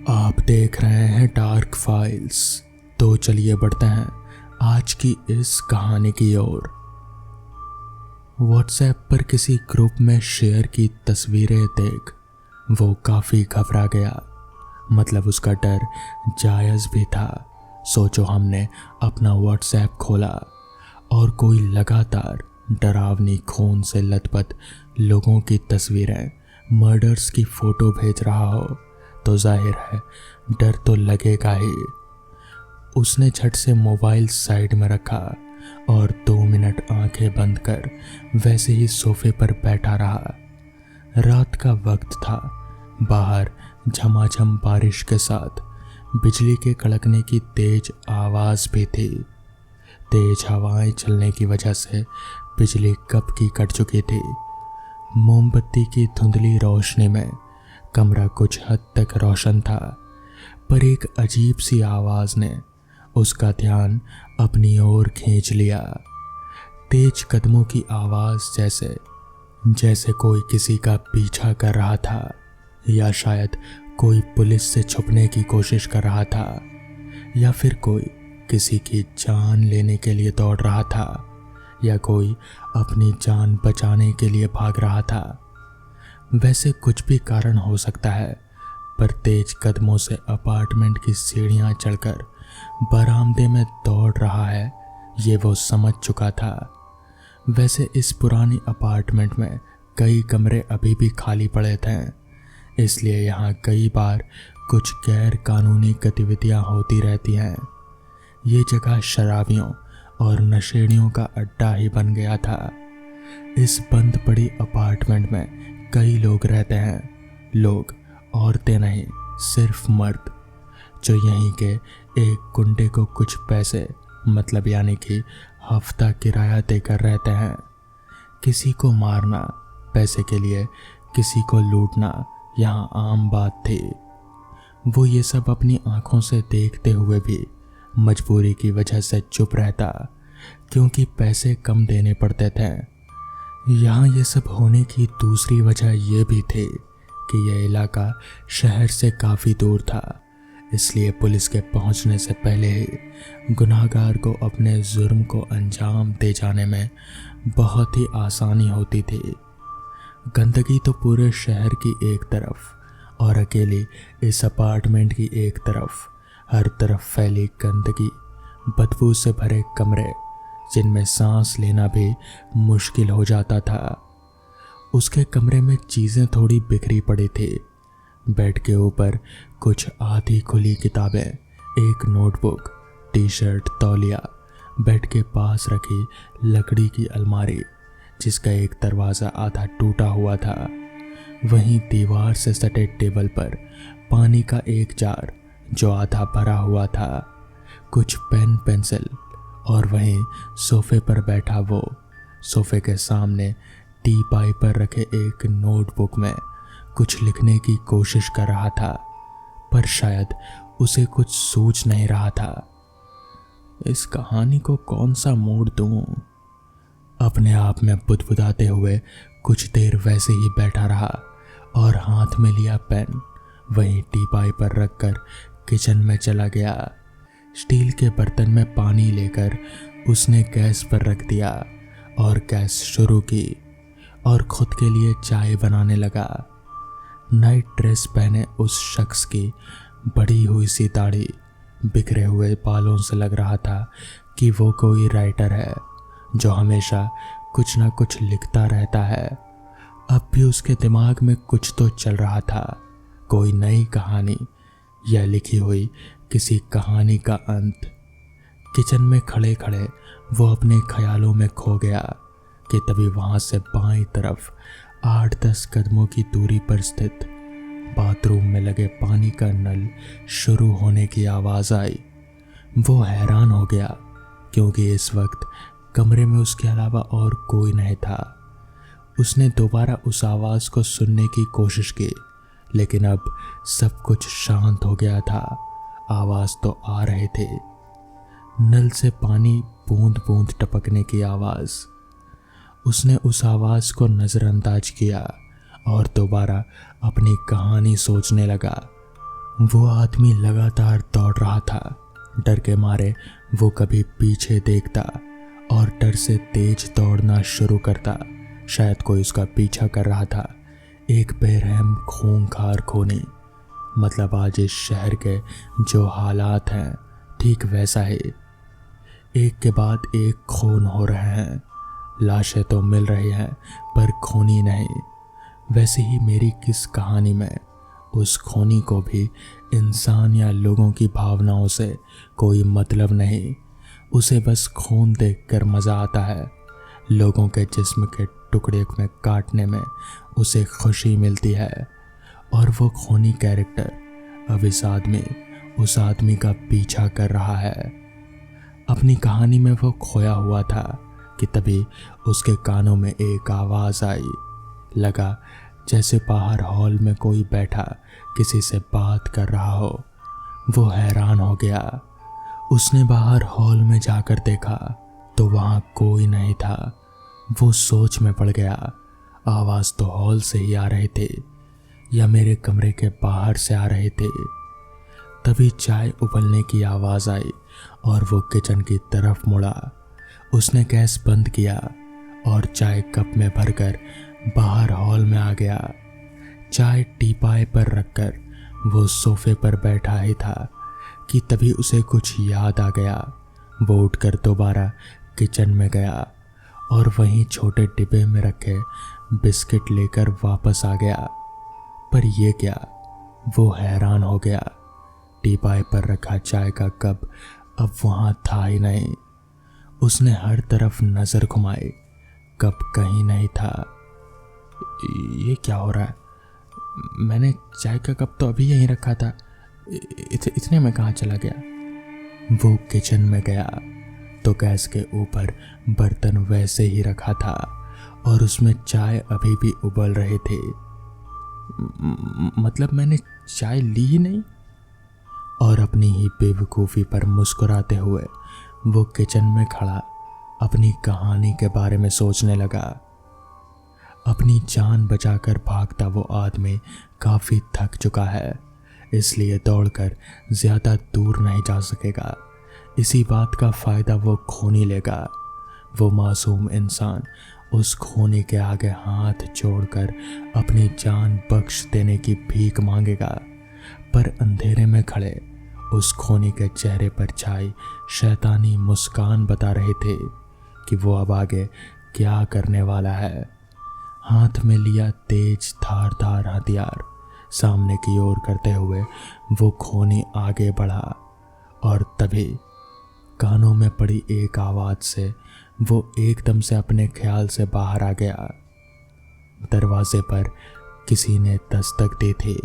आप देख रहे हैं डार्क फाइल्स। तो चलिए बढ़ते हैं आज की इस कहानी की ओर। व्हाट्सएप पर किसी ग्रुप में शेयर की तस्वीरें देख वो काफ़ी घबरा गया। मतलब उसका डर जायज़ भी था। सोचो, हमने अपना व्हाट्सएप खोला और कोई लगातार डरावनी खून से लथपथ लोगों की तस्वीरें, मर्डर्स की फ़ोटो भेज रहा हो तो जाहिर है डर तो लगेगा ही। उसने झट से मोबाइल साइड में रखा और 2 मिनट आंखें बंद कर वैसे ही सोफे पर बैठा रहा। रात का वक्त था। बाहर झमाझम बारिश के साथ बिजली के कड़कने की तेज आवाज़ भी थी। तेज हवाएं चलने की वजह से बिजली कब की कट चुकी थी। मोमबत्ती की धुंधली रोशनी में कमरा कुछ हद तक रोशन था, पर एक अजीब सी आवाज़ ने उसका ध्यान अपनी ओर खींच लिया। तेज कदमों की आवाज़, जैसे कोई किसी का पीछा कर रहा था, या शायद कोई पुलिस से छुपने की कोशिश कर रहा था, या फिर कोई किसी की जान लेने के लिए दौड़ रहा था, या कोई अपनी जान बचाने के लिए भाग रहा था। वैसे कुछ भी कारण हो सकता है, पर तेज कदमों से अपार्टमेंट की सीढ़ियां चढ़कर बरामदे में दौड़ रहा है, ये वो समझ चुका था। वैसे इस पुरानी अपार्टमेंट में कई कमरे अभी भी खाली पड़े थे, इसलिए यहाँ कई बार कुछ गैर कानूनी गतिविधियाँ होती रहती हैं। ये जगह शराबियों और नशेड़ियों का अड्डा ही बन गया था। इस बंद पड़ी अपार्टमेंट में कई लोग रहते हैं। लोग, औरतें नहीं, सिर्फ मर्द, जो यहीं के एक गुंडे को कुछ पैसे, मतलब यानी कि हफ्ता किराया देकर रहते हैं। किसी को मारना पैसे के लिए, किसी को लूटना यहाँ आम बात थी। वो ये सब अपनी आंखों से देखते हुए भी मजबूरी की वजह से चुप रहता, क्योंकि पैसे कम देने पड़ते थे। यहाँ ये सब होने की दूसरी वजह ये भी थी कि यह इलाका शहर से काफ़ी दूर था, इसलिए पुलिस के पहुँचने से पहले ही गुनाहगार को अपने जुर्म को अंजाम दे जाने में बहुत ही आसानी होती थी। गंदगी तो पूरे शहर की एक तरफ और अकेली इस अपार्टमेंट की एक तरफ, हर तरफ फैली गंदगी, बदबू से भरे कमरे जिनमें सांस लेना भी मुश्किल हो जाता था। उसके कमरे में चीज़ें थोड़ी बिखरी पड़ी थी। बेड के ऊपर कुछ आधी खुली किताबें, एक नोटबुक, टी शर्ट, तौलिया, बेड के पास रखी लकड़ी की अलमारी जिसका एक दरवाज़ा आधा टूटा हुआ था। वहीं दीवार से सटे टेबल पर पानी का एक जार जो आधा भरा हुआ था, कुछ पेन पेंसिल, और वहीं सोफे पर बैठा वो सोफे के सामने टी पाई पर रखे एक नोटबुक में कुछ लिखने की कोशिश कर रहा था, पर शायद उसे कुछ सूझ नहीं रहा था। इस कहानी को कौन सा मोड़ दूं? अपने आप में बुदबुदाते हुए कुछ देर वैसे ही बैठा रहा और हाथ में लिया पेन वहीं टी पाई पर रखकर किचन में चला गया। स्टील के बर्तन में पानी लेकर उसने गैस पर रख दिया और गैस शुरू की और खुद के लिए चाय बनाने लगा। नाइट ड्रेस पहने उस शख्स की बड़ी हुई सी दाढ़ी, बिखरे हुए बालों से लग रहा था कि वो कोई राइटर है जो हमेशा कुछ ना कुछ लिखता रहता है। अब भी उसके दिमाग में कुछ तो चल रहा था, कोई नई कहानी या लिखी हुई किसी कहानी का अंत। किचन में खड़े खड़े वो अपने ख्यालों में खो गया कि तभी वहां से बाईं तरफ 8-10 कदमों की दूरी पर स्थित बाथरूम में लगे पानी का नल शुरू होने की आवाज़ आई। वो हैरान हो गया क्योंकि इस वक्त कमरे में उसके अलावा और कोई नहीं था। उसने दोबारा उस आवाज़ को सुनने की कोशिश की, लेकिन अब सब कुछ शांत हो गया था। आवाज़ तो आ रहे थे, नल से पानी बूंद बूंद टपकने की आवाज़। उसने उस आवाज़ को नज़रअंदाज किया और दोबारा अपनी कहानी सोचने लगा। वो आदमी लगातार दौड़ रहा था। डर के मारे वो कभी पीछे देखता और डर से तेज दौड़ना शुरू करता। शायद कोई उसका पीछा कर रहा था। एक बेरहम खूंखार खूनी। मतलब आज इस शहर के जो हालात हैं ठीक वैसा ही। एक के बाद एक खून हो रहे हैं। लाशें तो मिल रही हैं पर खूनी नहीं। वैसे ही मेरी किस कहानी में उस खूनी को भी इंसान या लोगों की भावनाओं से कोई मतलब नहीं। उसे बस खून देखकर मज़ा आता है। लोगों के जिस्म के टुकड़े में काटने में उसे खुशी मिलती है। और वो खूनी कैरेक्टर अब उस आदमी का पीछा कर रहा है। अपनी कहानी में वो खोया हुआ था कि तभी उसके कानों में एक आवाज़ आई। लगा जैसे बाहर हॉल में कोई बैठा किसी से बात कर रहा हो। वो हैरान हो गया। उसने बाहर हॉल में जाकर देखा तो वहाँ कोई नहीं था। वो सोच में पड़ गया, आवाज़ तो हॉल से ही आ रहे थे या मेरे कमरे के बाहर से आ रहे थे। तभी चाय उबलने की आवाज़ आई और वो किचन की तरफ मुड़ा। उसने गैस बंद किया और चाय कप में भरकर बाहर हॉल में आ गया। चाय टीपाई पर रखकर वो सोफे पर बैठा ही था कि तभी उसे कुछ याद आ गया। वो उठकर दोबारा किचन में गया और वहीं छोटे डिब्बे में रखे बिस्किट लेकर वापस आ गया। पर ये क्या? वो हैरान हो गया। टीपाई पर रखा चाय का कप अब वहाँ था ही नहीं। उसने हर तरफ नज़र घुमाई, कप कहीं नहीं था। ये क्या हो रहा है? मैंने चाय का कप तो अभी यहीं रखा था। इतने में कहाँ चला गया? वो किचन में गया तो गैस के ऊपर बर्तन वैसे ही रखा था और उसमें चाय अभी भी उबल रहे थे। मतलब मैंने चाय ली ही नहीं। और अपनी ही बेवकूफ़ी पर मुस्कुराते हुए वो किचन में खड़ा अपनी कहानी के बारे में सोचने लगा। अपनी जान बचाकर भागता वो आदमी काफ़ी थक चुका है, इसलिए दौड़कर ज़्यादा दूर नहीं जा सकेगा। इसी बात का फ़ायदा वो खूनी लेगा। वो मासूम इंसान उस खूनी के आगे हाथ जोड़कर अपनी जान बख्श देने की भीख मांगेगा। पर अंधेरे में खड़े उस खूनी के चेहरे पर छाई शैतानी मुस्कान बता रहे थे कि वो अब आगे क्या करने वाला है। हाथ में लिया तेज धारदार हथियार सामने की ओर करते हुए वो खूनी आगे बढ़ा और तभी कानों में पड़ी एक आवाज़ से वो एकदम से अपने ख्याल से बाहर आ गया। दरवाजे पर किसी ने दस्तक दी थी।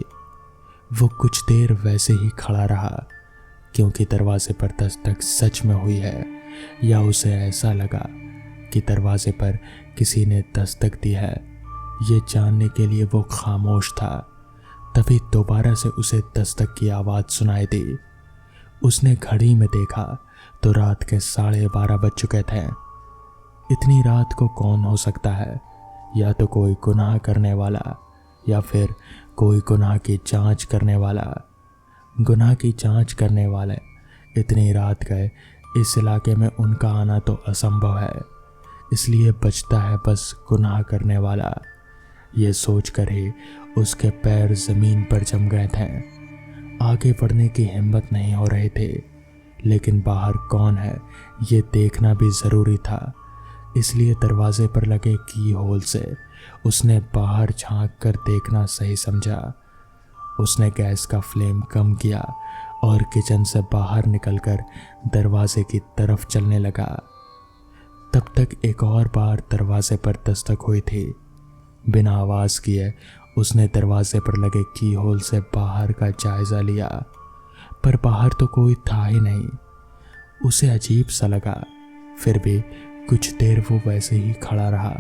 वो कुछ देर वैसे ही खड़ा रहा क्योंकि दरवाजे पर दस्तक सच में हुई है या उसे ऐसा लगा कि दरवाजे पर किसी ने दस्तक दी है। ये जानने के लिए वो खामोश था। तभी दोबारा से उसे दस्तक की आवाज़ सुनाई दी। उसने घड़ी में देखा तो रात के 12:30 बज चुके थे। इतनी रात को कौन हो सकता है? या तो कोई गुनाह करने वाला या फिर कोई गुनाह की जांच करने वाला। गुनाह की जांच करने वाले इतनी रात गए, इस इलाके में उनका आना तो असंभव है, इसलिए बचता है बस गुनाह करने वाला। ये सोचकर ही उसके पैर ज़मीन पर जम गए थे। आगे बढ़ने की हिम्मत नहीं हो रही थी, लेकिन बाहर कौन है ये देखना भी ज़रूरी था। इसलिए दरवाजे पर लगे की होल से उसने बाहर झांक कर देखना सही समझा। उसने गैस का फ्लेम कम किया और किचन से बाहर निकलकर दरवाजे की तरफ चलने लगा। तब तक एक और बार दरवाजे पर दस्तक हुई थी। बिना आवाज़ किए उसने दरवाजे पर लगे की होल से बाहर का जायज़ा लिया, पर बाहर तो कोई था ही नहीं। उसे अजीब सा लगा। फिर भी कुछ देर वो वैसे ही खड़ा रहा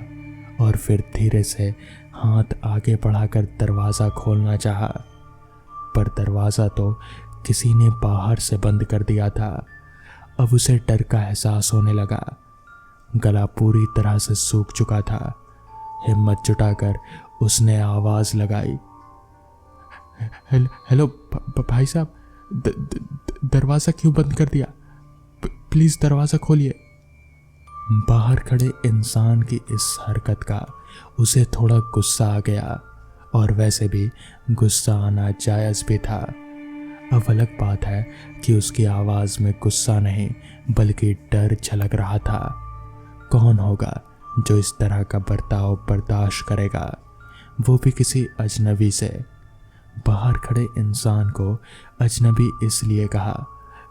और फिर धीरे से हाथ आगे बढ़ाकर दरवाज़ा खोलना चाहा, पर दरवाज़ा तो किसी ने बाहर से बंद कर दिया था। अब उसे डर का एहसास होने लगा। गला पूरी तरह से सूख चुका था। हिम्मत जुटाकर उसने आवाज़ लगाई, हेलो भाई साहब, दरवाज़ा क्यों बंद कर दिया? प्लीज़ दरवाज़ा खोलिए। बाहर खड़े इंसान की इस हरकत का उसे थोड़ा गुस्सा आ गया, और वैसे भी गुस्सा आना जायज़ भी था। अब अलग बात है कि उसकी आवाज़ में गुस्सा नहीं बल्कि डर झलक रहा था। कौन होगा जो इस तरह का बर्ताव बर्दाश्त करेगा, वो भी किसी अजनबी से? बाहर खड़े इंसान को अजनबी इसलिए कहा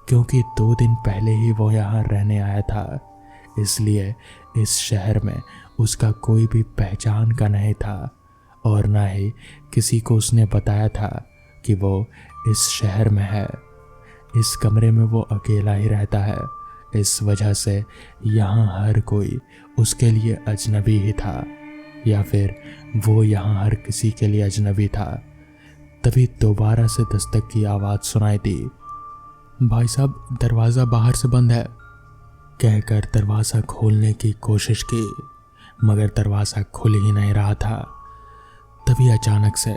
क्योंकि 2 दिन पहले ही वो यहाँ रहने आया था, इसलिए इस शहर में उसका कोई भी पहचान का नहीं था, और ना ही किसी को उसने बताया था कि वो इस शहर में है। इस कमरे में वो अकेला ही रहता है, इस वजह से यहाँ हर कोई उसके लिए अजनबी ही था, या फिर वो यहाँ हर किसी के लिए अजनबी था। तभी दोबारा से दस्तक की आवाज़ सुनाई दी। भाई साहब, दरवाज़ा बाहर से बंद है, कहकर दरवाज़ा खोलने की कोशिश की, मगर दरवाज़ा खुल ही नहीं रहा था। तभी अचानक से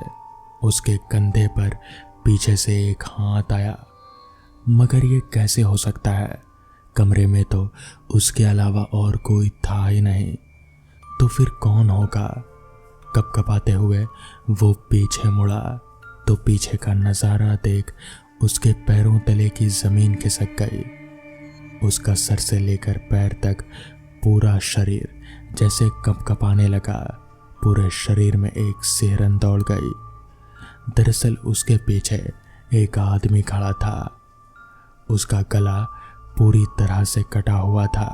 उसके कंधे पर पीछे से एक हाथ आया, मगर ये कैसे हो सकता है? कमरे में तो उसके अलावा और कोई था ही नहीं, तो फिर कौन होगा? कपकपाते हुए वो पीछे मुड़ा तो पीछे का नज़ारा देख उसके पैरों तले की ज़मीन खिसक गई। उसका सर से लेकर पैर तक पूरा शरीर जैसे कपकपाने लगा। पूरे शरीर में एक सिहरन दौड़ गई। दरअसल उसके पीछे एक आदमी खड़ा था। उसका गला पूरी तरह से कटा हुआ था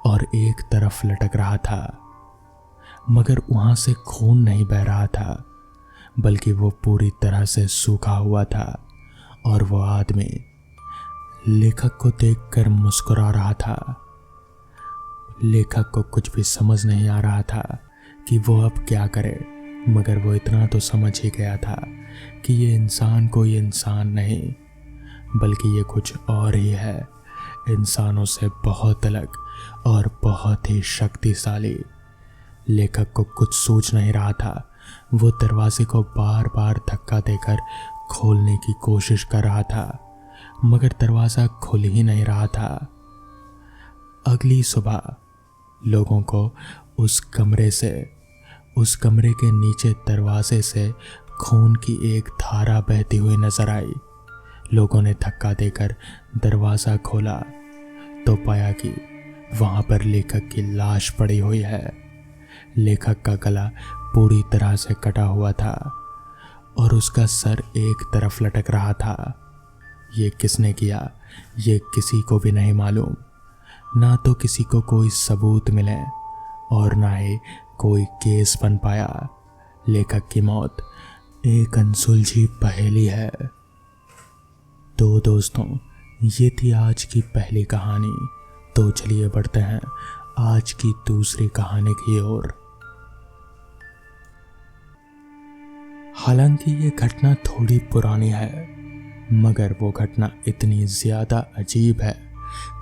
और एक तरफ लटक रहा था, मगर वहां से खून नहीं बह रहा था, बल्कि वो पूरी तरह से सूखा हुआ था। और वो आदमी लेखक को देखकर मुस्कुरा रहा था। लेखक को कुछ भी समझ नहीं आ रहा था कि वो अब क्या करे, मगर वो इतना तो समझ ही गया था कि ये इंसान कोई इंसान नहीं, बल्कि ये कुछ और ही है, इंसानों से बहुत अलग और बहुत ही शक्तिशाली। लेखक को कुछ सूझ नहीं रहा था। वो दरवाजे को बार बार धक्का देकर खोलने की कोशिश कर रहा था, मगर दरवाज़ा खुल ही नहीं रहा था। अगली सुबह लोगों को उस कमरे के नीचे दरवाजे से खून की एक धारा बहती हुई नजर आई। लोगों ने धक्का देकर दरवाज़ा खोला तो पाया कि वहाँ पर लेखक की लाश पड़ी हुई है। लेखक का गला पूरी तरह से कटा हुआ था और उसका सर एक तरफ लटक रहा था। ये किसने किया, ये किसी को भी नहीं मालूम। ना तो किसी को कोई सबूत मिले और ना ही कोई केस बन पाया। लेखक की मौत एक अनसुलझी पहेली है। तो दोस्तों, ये थी आज की पहली कहानी। तो चलिए बढ़ते हैं आज की दूसरी कहानी की ओर। हालांकि ये घटना थोड़ी पुरानी है, मगर वो घटना इतनी ज़्यादा अजीब है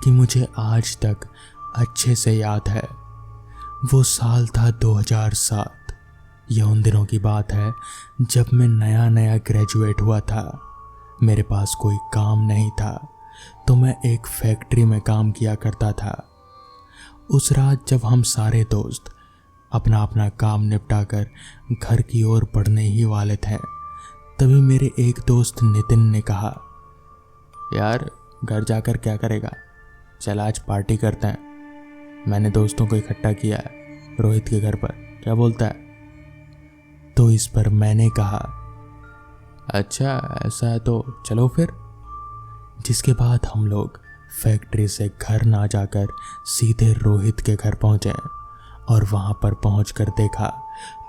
कि मुझे आज तक अच्छे से याद है। वो साल था 2007। यह उन दिनों की बात है जब मैं नया नया ग्रेजुएट हुआ था। मेरे पास कोई काम नहीं था, तो मैं एक फैक्ट्री में काम किया करता था। उस रात जब हम सारे दोस्त अपना अपना काम निपटाकर घर की ओर बढ़ने ही वाले थे, तभी मेरे एक दोस्त नितिन ने कहा, यार घर जाकर क्या करेगा, चल आज पार्टी करते हैं। मैंने दोस्तों को इकट्ठा किया है रोहित के घर पर, क्या बोलता है? तो इस पर मैंने कहा, अच्छा ऐसा है तो चलो फिर। जिसके बाद हम लोग फैक्ट्री से घर ना जाकर सीधे रोहित के घर पहुंचे और वहां पर पहुंचकर देखा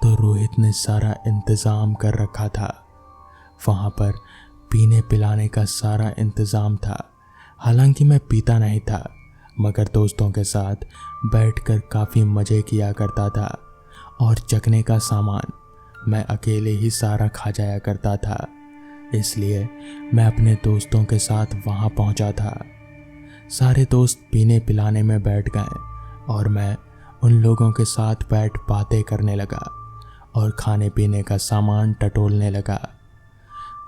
तो रोहित ने सारा इंतज़ाम कर रखा था। वहां पर पीने पिलाने का सारा इंतज़ाम था। हालांकि मैं पीता नहीं था, मगर दोस्तों के साथ बैठकर काफ़ी मज़े किया करता था और चखने का सामान मैं अकेले ही सारा खा जाया करता था। इसलिए मैं अपने दोस्तों के साथ वहां पहुंचा था। सारे दोस्त पीने पिलाने में बैठ गए और मैं उन लोगों के साथ बैठ बातें करने लगा और खाने पीने का सामान टटोलने लगा।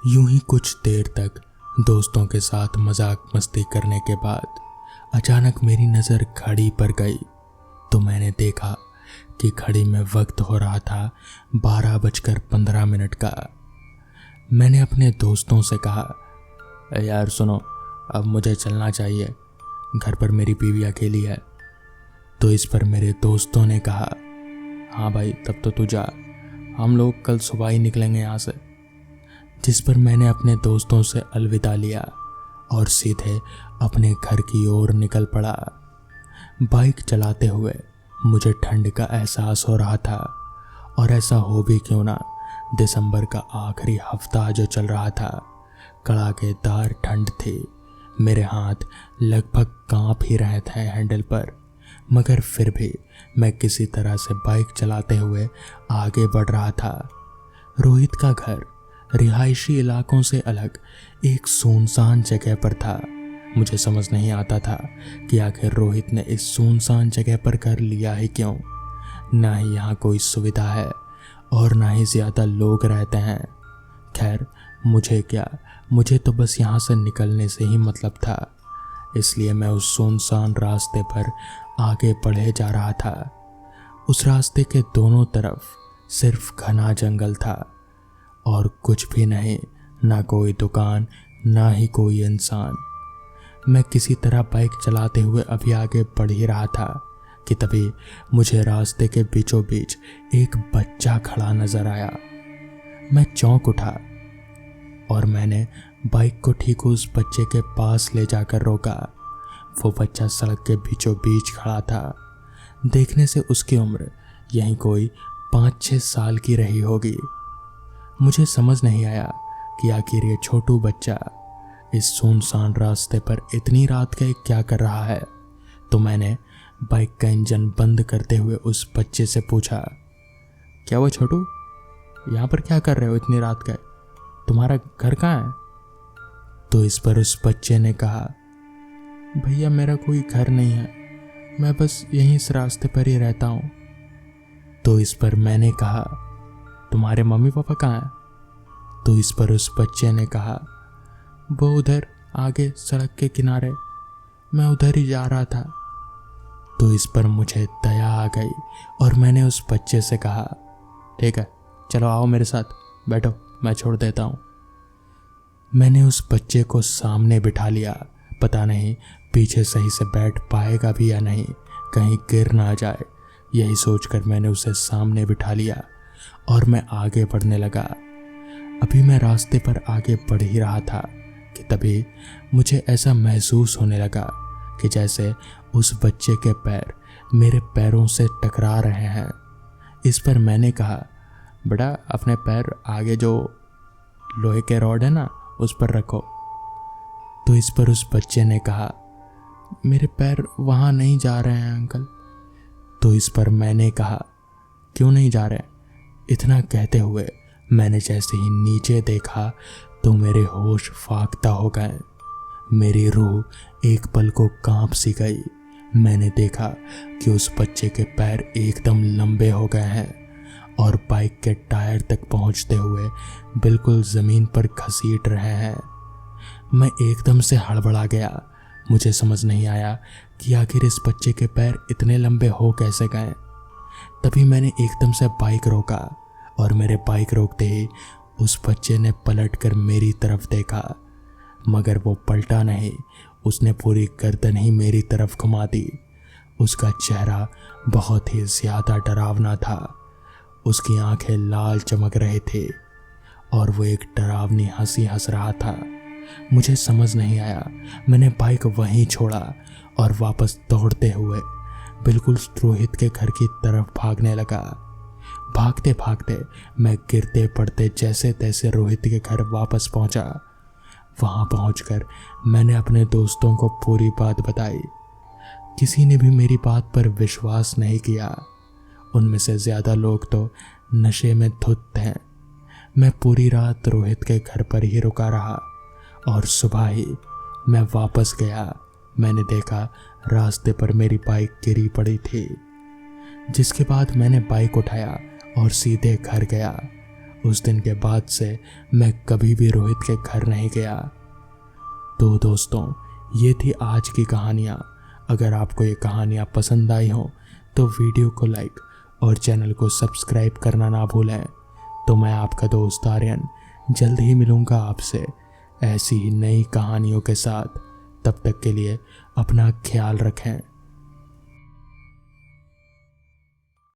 यूं ही कुछ देर तक दोस्तों के साथ मजाक मस्ती करने के बाद अचानक मेरी नज़र घड़ी पर गई तो मैंने देखा कि घड़ी में वक्त हो रहा था 12:15 का। मैंने अपने दोस्तों से कहा, यार सुनो, अब मुझे चलना चाहिए, घर पर मेरी बीवी अकेली है। तो इस पर मेरे दोस्तों ने कहा, हाँ भाई तब तो तू जा, हम लोग कल सुबह ही निकलेंगे यहाँ से। जिस पर मैंने अपने दोस्तों से अलविदा लिया और सीधे अपने घर की ओर निकल पड़ा। बाइक चलाते हुए मुझे ठंड का एहसास हो रहा था, और ऐसा हो भी क्यों ना, दिसंबर का आखिरी हफ्ता जो चल रहा था, कड़ाकेदार ठंड थी। मेरे हाथ लगभग कांप ही रहे थे हैंडल पर, मगर फिर भी मैं किसी तरह से बाइक चलाते हुए आगे बढ़ रहा था। रोहित का घर रिहायशी इलाकों से अलग एक सुनसान जगह पर था। मुझे समझ नहीं आता था कि आखिर रोहित ने इस सुनसान जगह पर घर लिया है क्यों। ना ही यहाँ कोई सुविधा है और ना ही ज़्यादा लोग रहते हैं। खैर मुझे क्या, मुझे तो बस यहाँ से निकलने से ही मतलब था, इसलिए मैं उस सुनसान रास्ते पर आगे बढ़े जा रहा था। उस रास्ते के दोनों तरफ सिर्फ घना जंगल था और कुछ भी नहीं, ना कोई दुकान ना ही कोई इंसान। मैं किसी तरह बाइक चलाते हुए अभी आगे बढ़ ही रहा था कि तभी मुझे रास्ते के बीचों बीच एक बच्चा खड़ा नजर आया। मैं चौंक उठा और मैंने बाइक को ठीक उस बच्चे के पास ले जाकर रोका। वो बच्चा सड़क के बीचों बीच खड़ा था। देखने से उसकी उम्र यहीं कोई 5-6 साल की रही होगी। मुझे समझ नहीं आया कि आखिर ये छोटू बच्चा इस सुनसान रास्ते पर इतनी रात के क्या कर रहा है। तो मैंने बाइक का इंजन बंद करते हुए उस बच्चे से पूछा, क्या वो छोटू, यहाँ पर क्या कर रहे हो इतनी रात का, तुम्हारा घर कहाँ है? तो इस पर उस बच्चे ने कहा, भैया मेरा कोई घर नहीं है, मैं बस यहीं इस रास्ते पर ही रहता हूँ। तो इस पर मैंने कहा, तुम्हारे मम्मी पापा कहाँ हैं? तो इस पर उस बच्चे ने कहा, वो उधर आगे सड़क के किनारे, मैं उधर ही जा रहा था। तो इस पर मुझे दया आ गई और मैंने उस बच्चे से कहा, ठीक है चलो आओ मेरे साथ, बैठो मैं छोड़ देता हूँ। मैंने उस बच्चे को सामने बिठा लिया। पता नहीं पीछे सही से बैठ पाएगा भी या नहीं, कहीं गिर ना जाए, यही सोचकर मैंने उसे सामने बिठा लिया और मैं आगे बढ़ने लगा। अभी मैं रास्ते पर आगे बढ़ ही रहा था कि तभी मुझे ऐसा महसूस होने लगा कि जैसे उस बच्चे के पैर मेरे पैरों से टकरा रहे हैं। इस पर मैंने कहा, बेटा अपने पैर आगे जो लोहे के रॉड है ना उस पर रखो। तो इस पर उस बच्चे ने कहा, मेरे पैर वहाँ नहीं जा रहे हैं अंकल। तो इस पर मैंने कहा, क्यों नहीं जा रहे? इतना कहते हुए मैंने जैसे ही नीचे देखा तो मेरे होश फाख्ता हो गए। मेरी रूह एक पल को कांप सी गई। मैंने देखा कि उस बच्चे के पैर एकदम लंबे हो गए हैं और बाइक के टायर तक पहुंचते हुए बिल्कुल ज़मीन पर घसीट रहे हैं। मैं एकदम से हड़बड़ा गया। मुझे समझ नहीं आया कि आखिर इस बच्चे के पैर इतने लंबे हो कैसे गए। तभी मैंने एकदम से बाइक रोका और मेरे बाइक रोकते ही उस बच्चे ने पलटकर मेरी तरफ देखा, मगर वो पलटा नहीं, उसने पूरी गर्दन ही मेरी तरफ घुमा दी। उसका चेहरा बहुत ही ज़्यादा डरावना था। उसकी आंखें लाल चमक रहे थे और वो एक डरावनी हंसी हंस रहा था। मुझे समझ नहीं आया। मैंने बाइक वहीं छोड़ा और वापस दौड़ते हुए बिल्कुल रोहित के घर की तरफ भागने लगा। भागते भागते मैं गिरते पड़ते जैसे तैसे रोहित के घर वापस पहुंचा। वहां पहुंचकर मैंने अपने दोस्तों को पूरी बात बताई। किसी ने भी मेरी बात पर विश्वास नहीं किया। उनमें से ज़्यादा लोग तो नशे में धुत थे। मैं पूरी रात रोहित के घर पर ही रुका रहा और सुबह ही मैं वापस गया। मैंने देखा रास्ते पर मेरी बाइक गिरी पड़ी थी, जिसके बाद मैंने बाइक उठाया और सीधे घर गया उस दिन के बाद से मैं कभी भी रोहित के घर नहीं गया। तो दोस्तों, ये थी आज की कहानियाँ। अगर आपको ये कहानियाँ पसंद आई हो तो वीडियो को लाइक और चैनल को सब्सक्राइब करना ना भूलें। तो मैं आपका दोस्त आर्यन जल्द ही मिलूँगा आपसे ऐसी ही नई कहानियों के साथ। तब तक के लिए अपना ख्याल रखें।